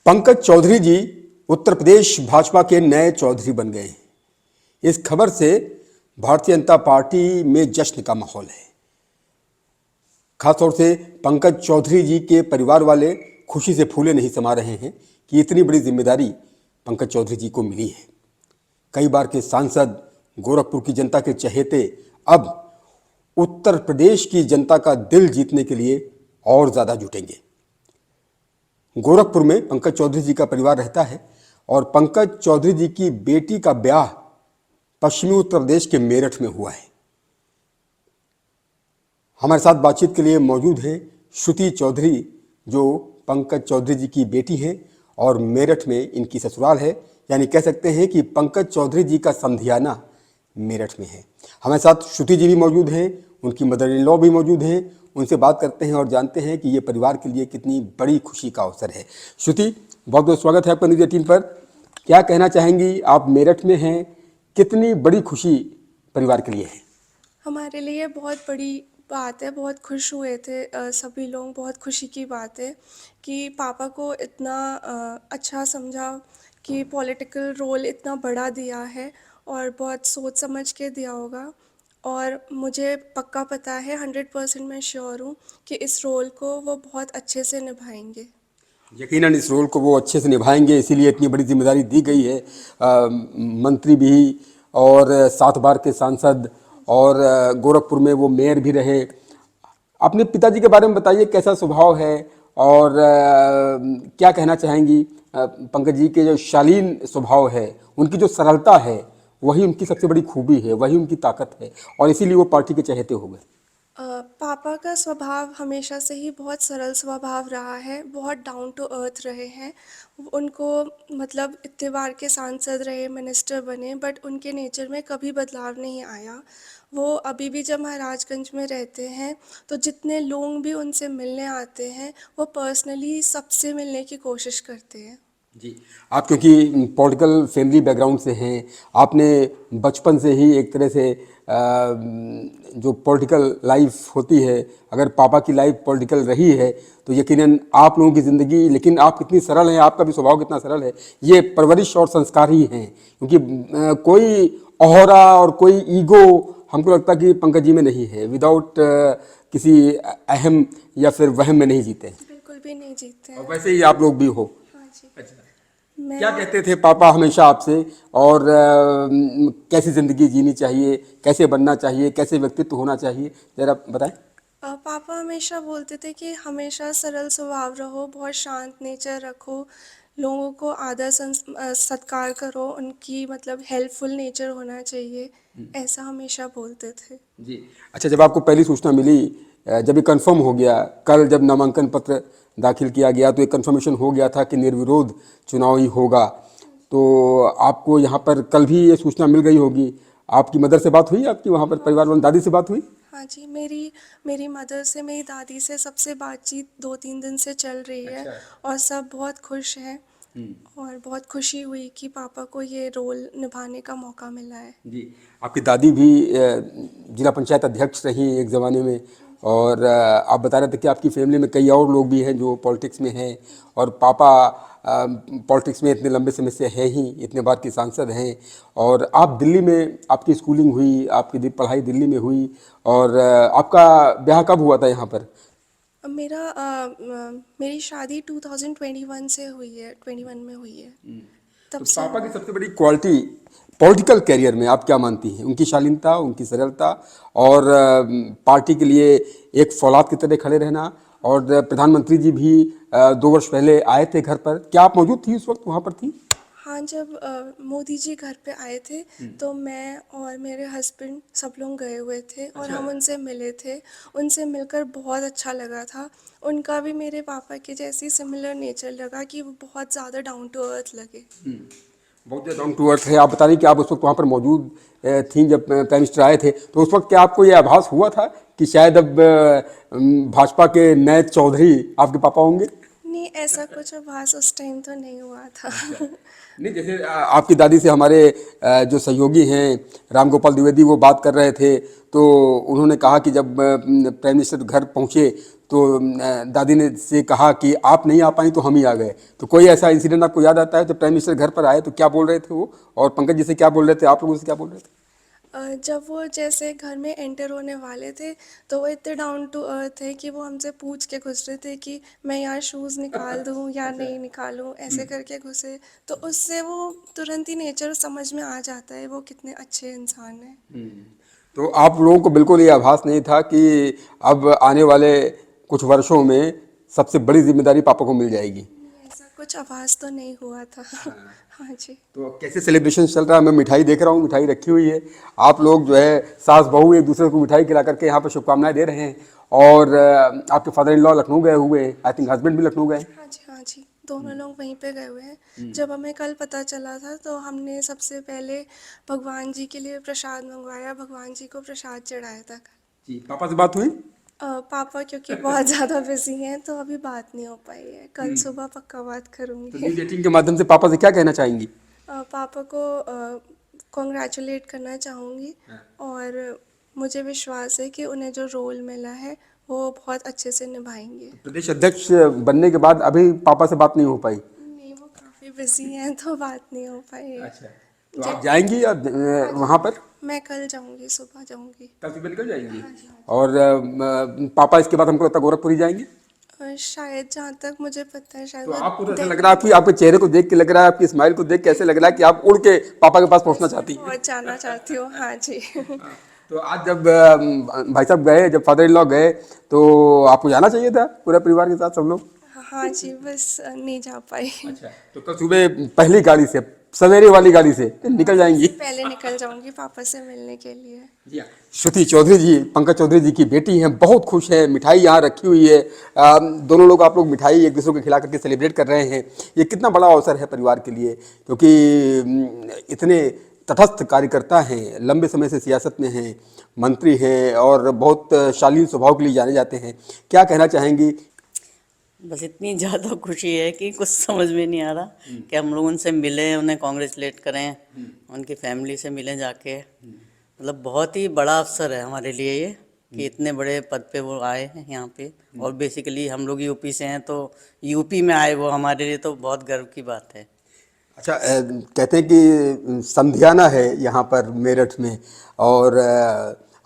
पंकज चौधरी जी उत्तर प्रदेश भाजपा के नए चौधरी बन गए हैं। इस खबर से भारतीय जनता पार्टी में जश्न का माहौल है। खासतौर से पंकज चौधरी जी के परिवार वाले खुशी से फूले नहीं समा रहे हैं कि इतनी बड़ी जिम्मेदारी पंकज चौधरी जी को मिली है। कई बार के सांसद, गोरखपुर की जनता के चहेते अब उत्तर प्रदेश की जनता का दिल जीतने के लिए और ज़्यादा जुटेंगे। गोरखपुर में पंकज चौधरी जी का परिवार रहता है और पंकज चौधरी जी की बेटी का ब्याह पश्चिमी उत्तर प्रदेश के मेरठ में हुआ है। हमारे साथ बातचीत के लिए मौजूद हैं श्रुति चौधरी, जो पंकज चौधरी जी की बेटी हैं और मेरठ में इनकी ससुराल है। यानी कह सकते हैं कि पंकज चौधरी जी का समधियाना मेरठ में है। हमारे साथ श्रुति जी भी मौजूद हैं, उनकी मदर इन लॉ भी मौजूद हैं। उनसे बात करते हैं और जानते हैं कि ये परिवार के लिए कितनी बड़ी खुशी का अवसर है। श्रुति, बहुत बहुत स्वागत है आपका न्यूज़ 18 पर। क्या कहना चाहेंगी, आप मेरठ में हैं, कितनी बड़ी खुशी परिवार के लिए है? हमारे लिए बहुत बड़ी बात है, बहुत खुश हुए थे सभी लोग। बहुत खुशी की बात है कि पापा को इतना अच्छा समझा, कि पॉलिटिकल रोल इतना बड़ा दिया है और बहुत सोच समझ के दिया होगा। और मुझे पक्का पता है, 100% मैं श्योर हूँ कि इस रोल को वो बहुत अच्छे से निभाएंगे। यकीनन इस रोल को वो अच्छे से निभाएंगे, इसीलिए इतनी बड़ी जिम्मेदारी दी गई है। मंत्री भी और 7 बार के सांसद और गोरखपुर में वो मेयर भी रहे। अपने पिताजी के बारे में बताइए, कैसा स्वभाव है और क्या कहना चाहेंगी? पंकज जी के जो शालीन स्वभाव है, उनकी जो सरलता है, वही उनकी सबसे बड़ी खूबी है, वही उनकी ताकत है और इसीलिए वो पार्टी के चहेते हो गए। पापा का स्वभाव हमेशा से ही बहुत सरल स्वभाव रहा है, बहुत डाउन टू अर्थ रहे हैं। उनको मतलब इतने बार के सांसद रहे, मिनिस्टर बने, बट उनके नेचर में कभी बदलाव नहीं आया। वो अभी भी जब महाराजगंज में रहते हैं तो जितने लोग भी उनसे मिलने आते हैं, वो पर्सनली सबसे मिलने की कोशिश करते हैं। जी, आप क्योंकि पॉलिटिकल फैमिली बैकग्राउंड से हैं, आपने बचपन से ही एक तरह से जो पॉलिटिकल लाइफ होती है, अगर पापा की लाइफ पॉलिटिकल रही है तो यकीनन आप लोगों की ज़िंदगी, लेकिन आप कितनी सरल हैं, आपका भी स्वभाव कितना सरल है, ये परवरिश और संस्कार ही हैं। क्योंकि कोई औहरा और कोई ईगो हमको लगता है कि पंकज जी में नहीं है। विदाउट किसी अहम या फिर वहम में नहीं जीते हैं। बिल्कुल भी नहीं जीते हैं। और वैसे ही आप लोग भी हो। हाँ जी। अच्छा, मैं क्या कहते थे पापा हमेशा आपसे, और कैसी ज़िंदगी जीनी चाहिए, कैसे बनना चाहिए, कैसे व्यक्तित्व होना चाहिए, ज़रा बताएं। पापा हमेशा बोलते थे कि हमेशा सरल स्वभाव रहो, बहुत शांत नेचर रखो, लोगों को आदर सत्कार करो, उनकी मतलब हेल्पफुल नेचर होना चाहिए, ऐसा हमेशा बोलते थे। जी, अच्छा, जब आपको पहली सूचना मिली, जब ये कंफर्म हो गया, कल जब नामांकन पत्र दाखिल किया गया तो ये कंफर्मेशन हो गया था कि निर्विरोध चुनाव ही होगा, तो आपको यहाँ पर कल भी ये सूचना मिल गई होगी। आपकी मदर से बात हुई, आपकी वहाँ पर परिवार वालों, दादी से बात हुई? हाँ जी, मेरी मदर से, मेरी दादी से सबसे बातचीत 2-3 दिन से चल रही है। अच्छा। और सब बहुत खुश हैं और बहुत खुशी हुई कि पापा को ये रोल निभाने का मौका मिला है। जी, आपकी दादी भी जिला पंचायत अध्यक्ष रही एक ज़माने में, और आप बता रहे थे कि आपकी फैमिली में कई और लोग भी हैं जो पॉलिटिक्स में हैं, और पापा पॉलिटिक्स में इतने लंबे समय से हैं ही, इतने बार के सांसद हैं। और आप दिल्ली में, आपकी स्कूलिंग हुई, आपकी पढ़ाई दिल्ली में हुई, और आपका ब्याह कब हुआ था यहाँ पर? मेरी शादी 2021 से हुई है, 21 में हुई है। तब तो से पापा की सबसे बड़ी क्वालिटी पॉलिटिकल कैरियर में आप क्या मानती हैं? उनकी शालीनता, उनकी सरलता और पार्टी के लिए एक फौलाद की तरह खड़े रहना। और प्रधानमंत्री जी भी 2 वर्ष पहले आए थे घर पर, क्या आप मौजूद थी उस वक्त, वहाँ पर थी? हाँ, जब मोदी जी घर पे आए थे तो मैं और मेरे हस्बैंड सब लोग गए हुए थे और हम उनसे मिले थे। उनसे मिलकर बहुत अच्छा लगा था। उनका भी मेरे पापा के जैसी सिमिलर नेचर लगा, कि वो बहुत ज़्यादा डाउन टू अर्थ लगे। बहुत ज़्यादा डाउन टू अर्थ है। आप बता रही कि आप उस वक्त वहाँ पर मौजूद थी जब प्राइम मिनिस्टर आए थे, तो उस वक्त क्या आपको ये आभास हुआ था कि शायद अब भाजपा के नए चौधरी आपके पापा होंगे? नहीं, ऐसा कुछ आभास उस टाइम तो नहीं हुआ था। नहीं, जैसे आपकी दादी से हमारे जो सहयोगी हैं रामगोपाल द्विवेदी, वो बात कर रहे थे, तो उन्होंने कहा कि जब प्राइम मिनिस्टर घर पहुँचे तो दादी ने से कहा कि आप नहीं आ पाई तो हम ही आ गए। तो कोई ऐसा इंसिडेंट आपको याद आता है? तो प्राइम मिनिस्टर घर पर आए तो क्या बोल रहे थे वो, और पंकज जी से क्या बोल रहे थे, आप लोगों से क्या बोल रहे थे? जब वो जैसे घर में एंटर होने वाले थे तो वो इतने डाउन टू अर्थ थे कि वो हमसे पूछ के घुस रहे थे कि मैं यहाँ शूज़ निकाल दूँ या नहीं निकालूँ, ऐसे करके घुसे। तो उससे वो तुरंत ही नेचर समझ में आ जाता है वो कितने अच्छे इंसान हैं। तो आप लोगों को बिल्कुल ये आभास नहीं था कि अब आने वाले कुछ वर्षों में सबसे बड़ी जिम्मेदारी पापा को मिल जाएगी? नहीं, ऐसा कुछ आवाज़ तो नहीं हुआ था। हाँ जी। तो कैसे सेलिब्रेशन चल रहा है? मैं मिठाई देख रहा हूँ, मिठाई रखी हुई है। आप लोग जो है सास बहू एक दूसरे को मिठाई खिला करके यहाँ पर शुभकामनाएं दे रहे हैं। और आपके फादर इन लॉ लखनऊ गए हुए हैं, आई थिंक हस्बैंड भी लखनऊ गए हैं। हाँ जी, हाँ जी, दोनों लोग वहीं पे गए हुए हैं। जब हमें कल पता चला था तो हमने सबसे पहले भगवान जी के लिए प्रसाद मंगवाया, भगवान जी को प्रसाद चढ़ाया था कल। जी, पापा से बात हुई? पापा क्योंकि बहुत ज़्यादा बिजी हैं तो अभी बात नहीं हो पाई है। कल सुबह पक्का बात तो करूँगी। न्यूज 18 के माध्यम से पापा से क्या कहना चाहेंगी? पापा को कॉन्ग्रेचुलेट करना चाहूँगी और मुझे विश्वास है कि उन्हें जो रोल मिला है वो बहुत अच्छे से निभाएंगे। प्रदेश अध्यक्ष बनने के बाद अभी पापा से बात नहीं हो पाई? नहीं, वो काफ़ी बिजी हैं तो बात नहीं हो पाई है। तो आप जाएंगी या वहाँ पर? मैं कल जाऊँगी, सुबह जाऊँगी। कल सुबह निकल जाएंगी? और पापा इसके बाद हमको लगता है गोरखपुर ही जाएंगे। शायद जहाँ तक मुझे पता है शायद तो वो आपको तो ऐसा लग रहा है, आपके चेहरे को देख के लग रहा है, आपकी स्माइल को देख के ऐसे लग रहा है कि आप उड़ के पापा के पास पहुंचना चाहती हैं। बहुत जाना चाहती हूँ। हाँ जी। तो आज जब भाई साहब गए, जब फादर इन लॉ गए, तो आपको जाना चाहिए था पूरा परिवार के साथ सब लोग? हाँ जी, बस नहीं जा पाई। तो कल सुबह पहली गाड़ी से, सवेरे वाली गाड़ी से निकल जाएंगी? पहले निकल जाऊंगी पापा से मिलने के लिए। श्रुति चौधरी जी, पंकज चौधरी जी की बेटी हैं, बहुत खुश है, मिठाई यहाँ रखी हुई है। दोनों लोग, आप लोग मिठाई एक दूसरे को खिला करके सेलिब्रेट कर रहे हैं। ये कितना बड़ा अवसर है परिवार के लिए, क्योंकि इतने तटस्थ कार्यकर्ता हैं, लंबे समय से सियासत में हैं, मंत्री हैं और बहुत शालीन स्वभाव के लिए जाने जाते हैं। क्या कहना चाहेंगी? बस इतनी ज़्यादा खुशी है कि कुछ समझ में नहीं आ रहा कि हम लोग उनसे मिलें, उन्हें कॉन्ग्रेचुलेट करें, उनकी फैमिली से मिलें जाके। मतलब बहुत ही बड़ा अवसर है हमारे लिए ये कि इतने बड़े पद पे वो आए हैं यहाँ पे। और बेसिकली हम लोग यूपी से हैं तो यूपी में आए वो हमारे लिए तो बहुत गर्व की बात है। अच्छा, कहते हैं कि समधियाना है यहाँ पर मेरठ में, और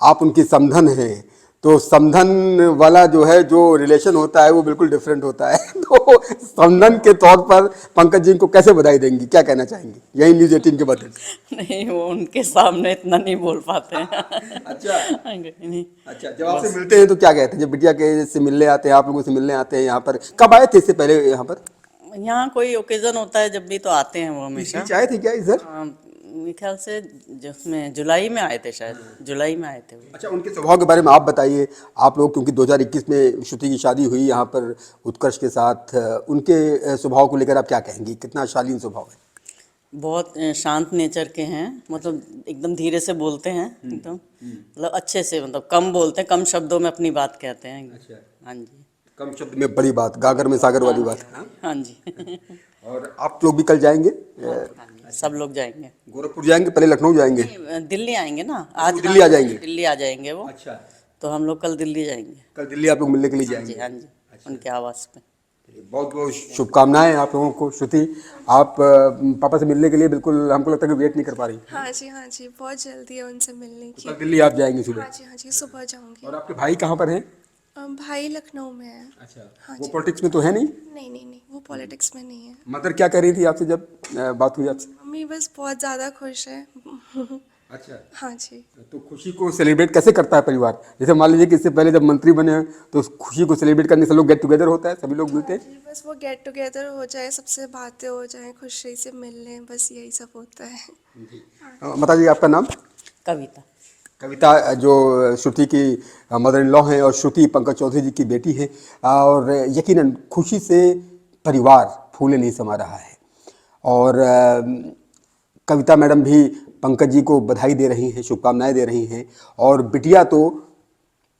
आप उनकी समधन हैं, तो समधन वाला जो है, जो रिलेशन होता है वो बिल्कुल डिफरेंट होता है। तो समधन के तौर पर पंकज जी को कैसे बधाई देंगी, क्या कहना चाहेंगी यही न्यूज़ 18 के माध्यम से? नहीं, वो उनके सामने इतना नहीं बोल पाते हैं। अच्छा नहीं। अच्छा, जब आपसे मिलते हैं तो क्या कहते हैं? जब बिटिया के से मिलने आते हैं, आप लोगों से मिलने आते हैं यहाँ पर, कब आए थे इससे पहले यहाँ पर? यहाँ कोई ओकेजन होता है जब भी तो आते हैं वो हमेशा। आए थे क्या इधर? मेरे ख्याल से जिसमें जुलाई में आए थे, शायद जुलाई में आए थे वो। अच्छा, उनके स्वभाव के बारे में आप बताइए। आप लोग, क्योंकि 2021 में श्रुति की शादी हुई यहाँ पर उत्कर्ष के साथ, उनके स्वभाव को लेकर आप क्या कहेंगी? कितना शालीन स्वभाव है? बहुत शांत नेचर के हैं, मतलब एकदम धीरे से बोलते हैं, एकदम मतलब अच्छे से, मतलब कम बोलते हैं, कम शब्दों में अपनी बात कहते हैं। अच्छा। हाँ जी। कम शब्द में बड़ी बात, गागर में सागर वाली बात। हाँ जी। और आप लोग भी कल जाएंगे? सब लोग जाएंगे। गोरखपुर जाएंगे, पहले लखनऊ जाएंगे? दिल्ली आएंगे ना आज। दिल्ली आ जाएंगे? दिल्ली आ जाएंगे वो। अच्छा, तो हम लोग कल दिल्ली जाएंगे। कल दिल्ली आप लोग मिलने के लिए हाँ जाएंगे? जी, हाँ जी, उनके आवास पे। बहुत बहुत शुभकामनाएं आप लोगों को। श्रुति, आप पापा से मिलने के लिए बिल्कुल, हमको लगता है कि वेट नहीं कर पा रही। हाँ जी, हाँ जी, बहुत जल्दी है उनसे मिलने की। कल दिल्ली आप जाएंगी सुबह? हाँ जी, हाँ जी, सुबह जाऊंगी। और आपके भाई कहाँ पर हैं? भाई लखनऊ में है। अच्छा, हाँ वो जी। पॉलिटिक्स में तो है नहीं? नहीं नहीं नहीं, वो पॉलिटिक्स में नहीं है। मदर क्या कह रही थी आपसे जब बात हुई आपसे? मम्मी बस बहुत ज़्यादा खुश है। अच्छा, हाँ जी। तो खुशी को सेलिब्रेट कैसे करता है परिवार? जैसे मान लीजिए कि इससे पहले जब मंत्री बने हैं, तो उस खुशी को सेलिब्रेट करने से लोग गेट टुगेदर होता है, सभी लोग मिलते हैं। जी, बस वो गेट टुगेदर हो जाए, सबसे बातें हो जाए, खुशी से मिल लें, बस यही सब होता है। माता जी, आपका नाम? कविता। कविता, जो श्रुति की मदर इन लॉ हैं और श्रुति पंकज चौधरी जी की बेटी हैं, और यकीनन खुशी से परिवार फूले नहीं समा रहा है। और कविता मैडम भी पंकज जी को बधाई दे रही हैं, शुभकामनाएं दे रही हैं, और बिटिया तो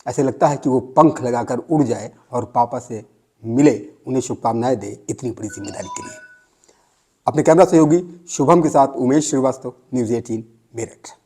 ऐसे लगता है कि वो पंख लगाकर उड़ जाए और पापा से मिले, उन्हें शुभकामनाएं दे इतनी बड़ी जिम्मेदारी के लिए। अपने कैमरा सहयोगी शुभम के साथ उमेश श्रीवास्तव, न्यूज़ 18 मेरठ।